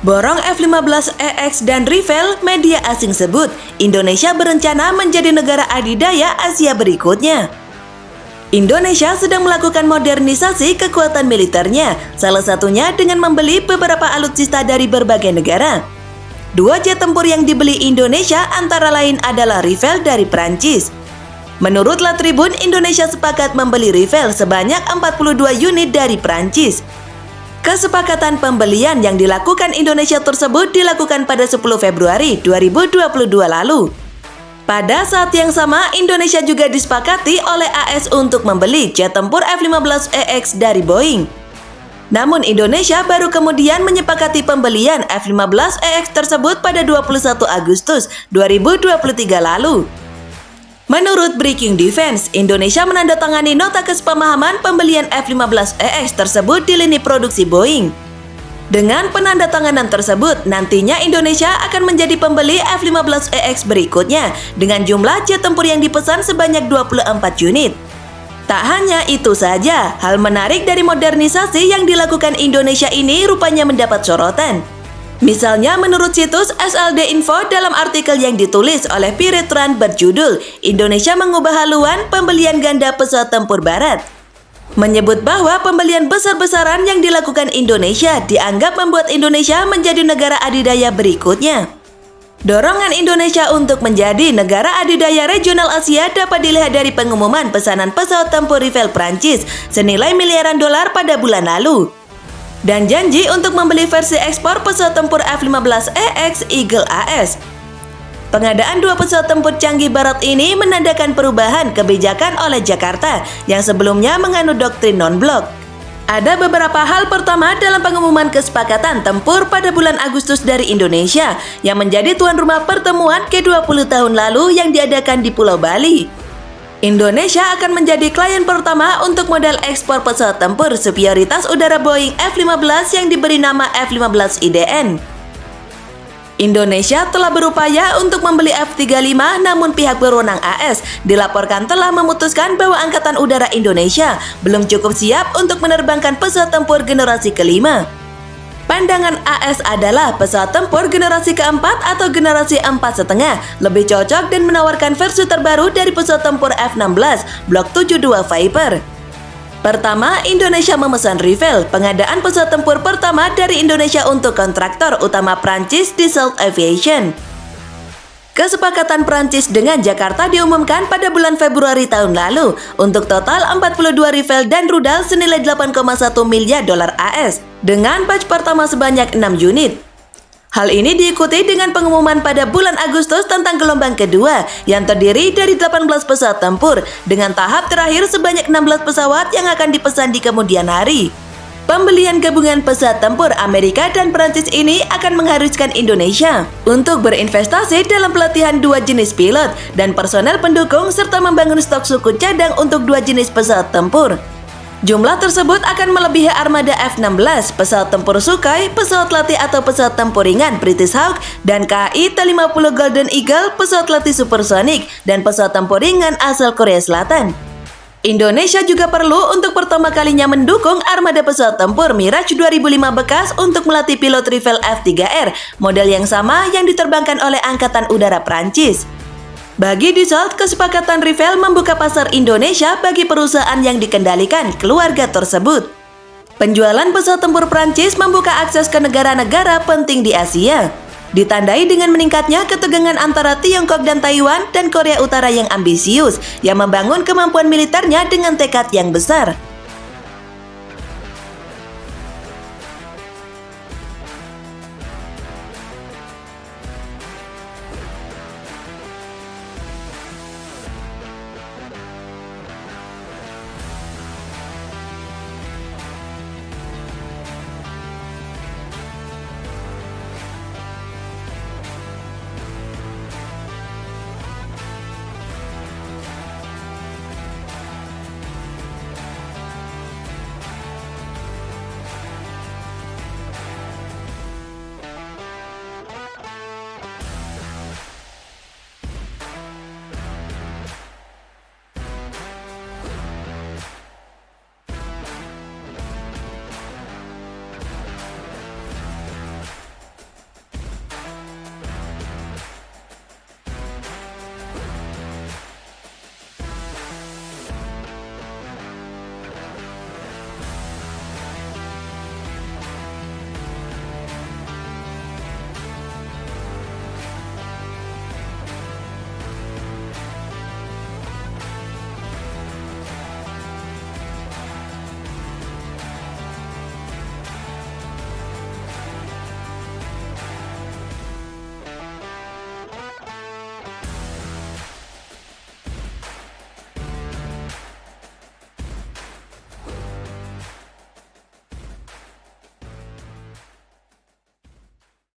Borong F-15EX dan Rafale, media asing sebut Indonesia berencana menjadi negara adidaya Asia berikutnya. Indonesia sedang melakukan modernisasi kekuatan militernya, salah satunya dengan membeli beberapa alutsista dari berbagai negara. Dua jet tempur yang dibeli Indonesia antara lain adalah Rafale dari Prancis. Menurut La Tribune, Indonesia sepakat membeli Rafale sebanyak 42 unit dari Prancis. Kesepakatan pembelian yang dilakukan Indonesia tersebut dilakukan pada 10 Februari 2022 lalu. Pada saat yang sama, Indonesia juga disepakati oleh AS untuk membeli jet tempur F-15EX dari Boeing. Namun Indonesia baru kemudian menyepakati pembelian F-15EX tersebut pada 21 Agustus 2023 lalu. Menurut Breaking Defense, Indonesia menandatangani nota kesepamahaman pembelian F-15EX tersebut di lini produksi Boeing. Dengan penandatanganan tersebut, nantinya Indonesia akan menjadi pembeli F-15EX berikutnya dengan jumlah jet tempur yang dipesan sebanyak 24 unit. Tak hanya itu saja, hal menarik dari modernisasi yang dilakukan Indonesia ini rupanya mendapat sorotan. Misalnya menurut situs SLD Info dalam artikel yang ditulis oleh Piretran berjudul Indonesia mengubah haluan pembelian ganda pesawat tempur barat, menyebut bahwa pembelian besar-besaran yang dilakukan Indonesia dianggap membuat Indonesia menjadi negara adidaya berikutnya. Dorongan Indonesia untuk menjadi negara adidaya regional Asia dapat dilihat dari pengumuman pesanan pesawat tempur Rafale Prancis senilai miliaran dolar pada bulan lalu, dan janji untuk membeli versi ekspor pesawat tempur F-15EX Eagle AS. Pengadaan dua pesawat tempur canggih barat ini menandakan perubahan kebijakan oleh Jakarta yang sebelumnya menganut doktrin non-blok. Ada beberapa hal pertama dalam pengumuman kesepakatan tempur pada bulan Agustus dari Indonesia yang menjadi tuan rumah pertemuan G20 tahun lalu yang diadakan di Pulau Bali. Indonesia akan menjadi klien pertama untuk model ekspor pesawat tempur superioritas udara Boeing F-15 yang diberi nama F-15 IDN. Indonesia telah berupaya untuk membeli F-35, namun pihak berwenang AS dilaporkan telah memutuskan bahwa Angkatan Udara Indonesia belum cukup siap untuk menerbangkan pesawat tempur generasi kelima. Pandangan AS adalah pesawat tempur generasi keempat atau generasi 4,5 lebih cocok dan menawarkan versi terbaru dari pesawat tempur F-16 Block 72 Viper. Pertama, Indonesia memesan Rafale, pengadaan pesawat tempur pertama dari Indonesia untuk kontraktor utama Prancis Dassault Aviation. Kesepakatan Prancis dengan Jakarta diumumkan pada bulan Februari tahun lalu untuk total 42 Rafale dan rudal senilai 8,1 miliar dolar AS dengan batch pertama sebanyak 6 unit. Hal ini diikuti dengan pengumuman pada bulan Agustus tentang gelombang kedua yang terdiri dari 18 pesawat tempur dengan tahap terakhir sebanyak 16 pesawat yang akan dipesan di kemudian hari. Pembelian gabungan pesawat tempur Amerika dan Prancis ini akan mengharuskan Indonesia untuk berinvestasi dalam pelatihan dua jenis pilot dan personel pendukung serta membangun stok suku cadang untuk dua jenis pesawat tempur. Jumlah tersebut akan melebihi armada F-16, pesawat tempur Sukhoi, pesawat latih atau pesawat tempur ringan British Hawk, dan KAI T-50 Golden Eagle, pesawat latih supersonik, dan pesawat tempur ringan asal Korea Selatan. Indonesia juga perlu untuk pertama kalinya mendukung armada pesawat tempur Mirage 2005 bekas untuk melatih pilot Rafale F-3R, model yang sama yang diterbangkan oleh Angkatan Udara Prancis. Bagi Dassault, kesepakatan Rafale membuka pasar Indonesia bagi perusahaan yang dikendalikan keluarga tersebut. Penjualan pesawat tempur Prancis membuka akses ke negara-negara penting di Asia, ditandai dengan meningkatnya ketegangan antara Tiongkok dan Taiwan dan Korea Utara yang ambisius yang membangun kemampuan militernya dengan tekad yang besar.